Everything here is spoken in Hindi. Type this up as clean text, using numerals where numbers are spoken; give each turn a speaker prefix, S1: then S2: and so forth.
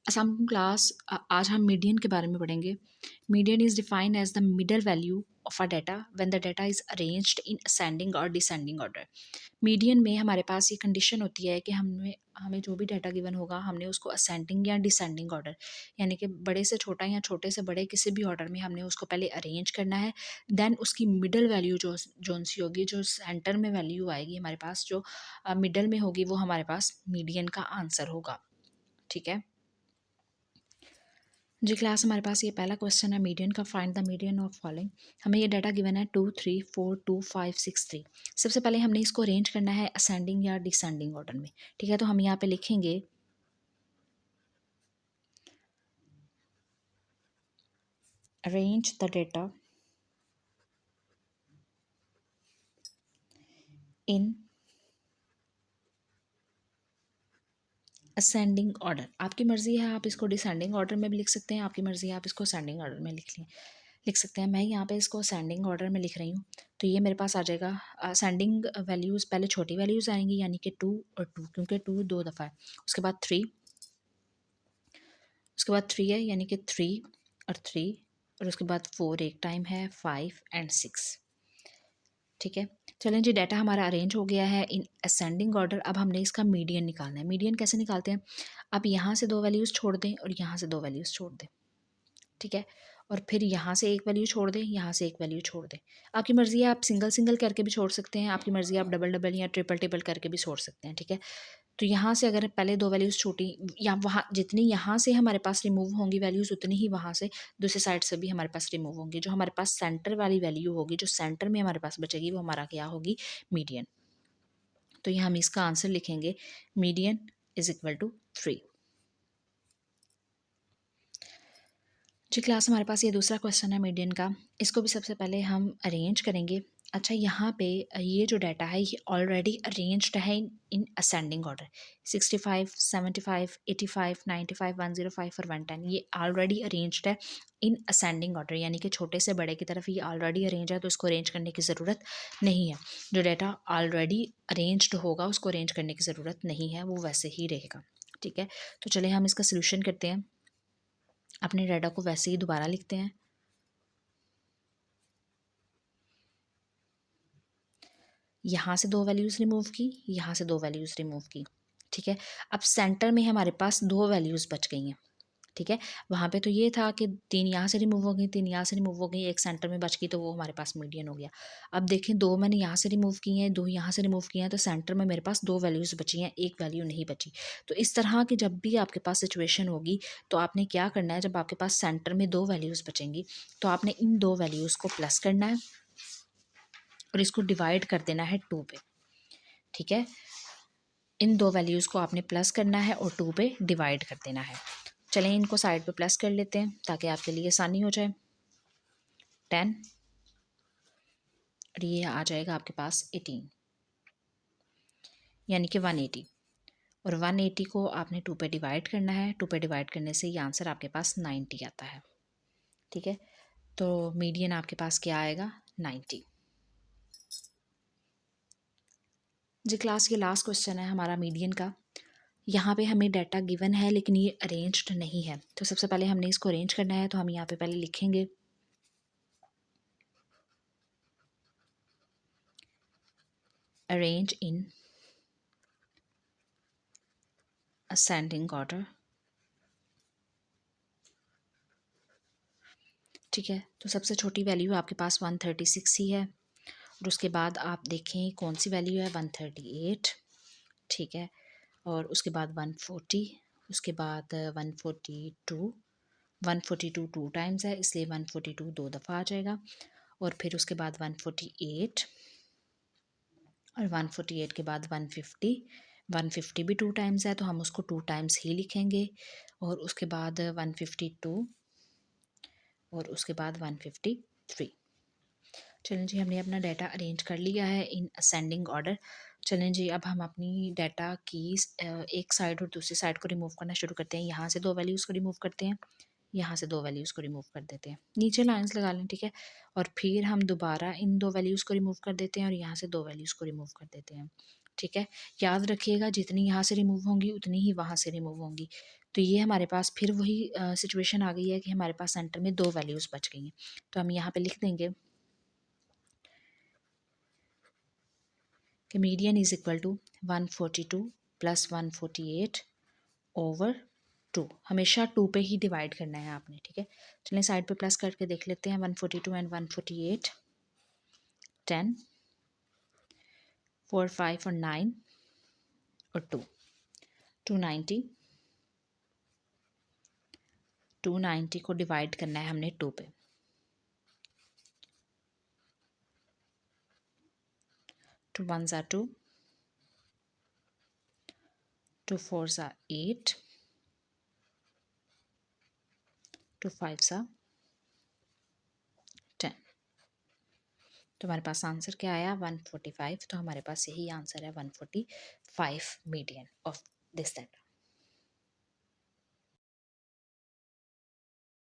S1: असम क्लास आज हम मीडियन के बारे में पढ़ेंगे। Median is defined as the middle value of a data when the data is arranged in ascending और डिसेंडिंग ऑर्डर। मीडियन में हमारे पास ये कंडीशन होती है कि हमें हमें जो भी डाटा गिवन होगा हमने उसको असेंडिंग या डिसेंडिंग ऑर्डर, यानी कि बड़े से छोटा या छोटे से बड़े किसी भी ऑर्डर में हमने उसको पहले अरेंज करना है। देन उसकी मिडल वैल्यू जोन सी होगी, जो सेंटर में वैल्यू आएगी हमारे पास, जो मिडल में होगी, वो हमारे पास मीडियन का आंसर होगा। ठीक है जी क्लास, हमारे पास ये पहला क्वेश्चन है मीडियन का। Find the median of following. हमें ये डाटा गिवन है 2 3 4 2 5 6 3। सबसे पहले हमने इसको अरेंज करना है असेंडिंग या डिसेंडिंग ऑर्डर में। ठीक है, तो हम यहाँ पे लिखेंगे arrange the data in ascending order. आपकी मर्जी है, आप इसको डिसेंडिंग ऑर्डर में भी लिख सकते हैं, आपकी मर्जी है आप इसको असेंडिंग ऑर्डर में लिख सकते हैं। मैं यहाँ पे इसको असेंडिंग ऑर्डर में लिख रही हूँ। तो ये मेरे पास आ जाएगा असेंडिंग वैल्यूज़, पहले छोटी वैल्यूज़ आएंगी यानी कि 2 और 2, क्योंकि 2 दो दफ़ा है। उसके बाद 3, उसके बाद 3 है यानी कि 3 और 3, और उसके बाद 4 एक टाइम है, 5 एंड 6। ठीक है, चलें जी, डाटा हमारा अरेंज हो गया है इन असेंडिंग ऑर्डर। अब हमने इसका मीडियन निकालना है। मीडियन कैसे निकालते हैं? आप यहाँ से 2 वैल्यूज़ छोड़ दें और यहाँ से 2 वैल्यूज़ छोड़ दें। ठीक है, और फिर यहाँ से एक वैल्यू छोड़ दें, यहाँ से एक वैल्यू छोड़ दें। आपकी मर्ज़ी है, आप सिंगल सिंगल करके भी छोड़ सकते हैं, आपकी मर्ज़ी है आप डबल डबल या ट्रिपल ट्रिपल करके भी छोड़ सकते हैं। ठीक है, तो यहाँ से अगर पहले 2 वैल्यूज़ छोटी, या वहाँ जितनी यहाँ से हमारे पास रिमूव होंगी वैल्यूज़, उतनी ही वहाँ से दूसरी साइड से भी हमारे पास रिमूव होंगी। जो हमारे पास सेंटर वाली वैल्यू होगी, जो सेंटर में हमारे पास बचेगी, वो हमारा क्या होगी? मीडियन। तो यहाँ हम इसका आंसर लिखेंगे मीडियन इज इक्वल टू 3। जी क्लास, हमारे पास ये दूसरा क्वेश्चन है मीडियन का। इसको भी सबसे पहले हम अरेंज करेंगे। अच्छा, यहाँ पे ये जो डाटा है ये ऑलरेडी अरेंज्ड है इन असेंडिंग ऑर्डर। 65 75 85 95 105 और 110 ये ऑलरेडी अरेंज्ड है इन असेंडिंग ऑर्डर, यानी कि छोटे से बड़े की तरफ ये ऑलरेडी अरेंज है, तो इसको अरेंज करने की ज़रूरत नहीं है। जो डाटा ऑलरेडी अरेंज्ड होगा उसको अरेंज करने की ज़रूरत नहीं है, वो वैसे ही रहेगा। ठीक है, तो चलिए हम इसका सोल्यूशन करते हैं। अपने डाटा को वैसे ही दोबारा लिखते हैं। यहाँ से 2 वैल्यूज़ रिमूव की, यहाँ से 2 वैल्यूज़ रिमूव की। ठीक है, अब सेंटर में हमारे पास 2 वैल्यूज़ बच गई हैं। ठीक है, वहाँ पे तो ये था कि 3 यहाँ से रिमूव हो गई, 3 यहाँ से रिमूव हो गई, एक सेंटर में बच गई, तो वो हमारे पास मीडियन हो गया। अब देखें, 2 मैंने यहाँ से रिमूव की हैं, 2 यहाँ से रिमूव किए हैं, तो सेंटर में मेरे पास 2 वैल्यूज़ बची हैं, एक वैल्यू नहीं बची। तो इस तरह की जब भी आपके पास सिचुएशन होगी, तो आपने क्या करना है, जब आपके पास सेंटर में 2 वैल्यूज़ बचेंगी, तो आपने इन 2 वैल्यूज़ को प्लस करना है और इसको डिवाइड कर देना है 2 पे। ठीक है, इन 2 वैल्यूज़ को आपने प्लस करना है और 2 पे डिवाइड कर देना है। चलें इनको साइड पे प्लस कर लेते हैं ताकि आपके लिए आसानी हो जाए। 10 और ये आ जाएगा आपके पास 18, यानी कि 180, और 180 को आपने 2 पे डिवाइड करना है। 2 पे डिवाइड करने से ये आंसर आपके पास 90 आता है। ठीक है, तो मीडियन आपके पास क्या आएगा? 90। जी क्लास, ये लास्ट क्वेश्चन है हमारा मीडियन का। यहाँ पे हमें डाटा गिवन है लेकिन ये अरेंज्ड नहीं है, तो सबसे पहले हमने इसको अरेंज करना है। तो हम यहाँ पे पहले लिखेंगे अरेंज इन असेंडिंग ऑर्डर। ठीक है, तो सबसे छोटी वैल्यू आपके पास 136 ही है, और उसके बाद आप देखें कौन सी वैल्यू है, 138। ठीक है, और उसके बाद 140, उसके बाद 142। 142 2 टाइम्स है, इसलिए 142 2 दफ़ा आ जाएगा, और फिर उसके बाद 148, और 148 के बाद 150। 150 भी 2 टाइम्स है, तो हम उसको 2 टाइम्स ही लिखेंगे, और उसके बाद 152, और उसके बाद 153। चलें जी, हमने अपना डाटा अरेंज कर लिया है इन असेंडिंग ऑर्डर। चलें जी, अब हम अपनी डाटा की एक साइड और दूसरी साइड को रिमूव करना शुरू करते हैं। यहाँ से 2 वैल्यूज़ को रिमूव करते हैं, यहाँ से 2 वैल्यूज़ को रिमूव कर देते हैं, नीचे लाइंस लगा लें। ठीक है, और फिर हम दोबारा इन 2 वैल्यूज़ को रिमूव कर देते हैं और यहाँ से 2 वैल्यूज़ को रिमूव कर देते हैं। ठीक है, याद रखिएगा जितनी यहाँ से रिमूव होंगी उतनी ही वहाँ से रिमूव होंगी। तो ये हमारे पास फिर वही सिचुएशन आ गई है कि हमारे पास सेंटर में 2 वैल्यूज़ बच गई हैं। तो हम यहाँ पे लिख देंगे कि median is equal to 142 + 148 over 2। हमेशा 2 पे ही डिवाइड करना है आपने, ठीक है। चलिए साइड पे प्लस करके देख लेते हैं। 142 एंड 148, 10, 4, 5 और 9 और 2, 290। 290 को डिवाइड करना है हमने 2 पे। 2 1s are 2, 2 4s are 8, 2 5s are 10। तो हमारे पास आंसर क्या आया? 145। तो हमारे पास यही आंसर है, 145 मीडियन ऑफ दिस सेट।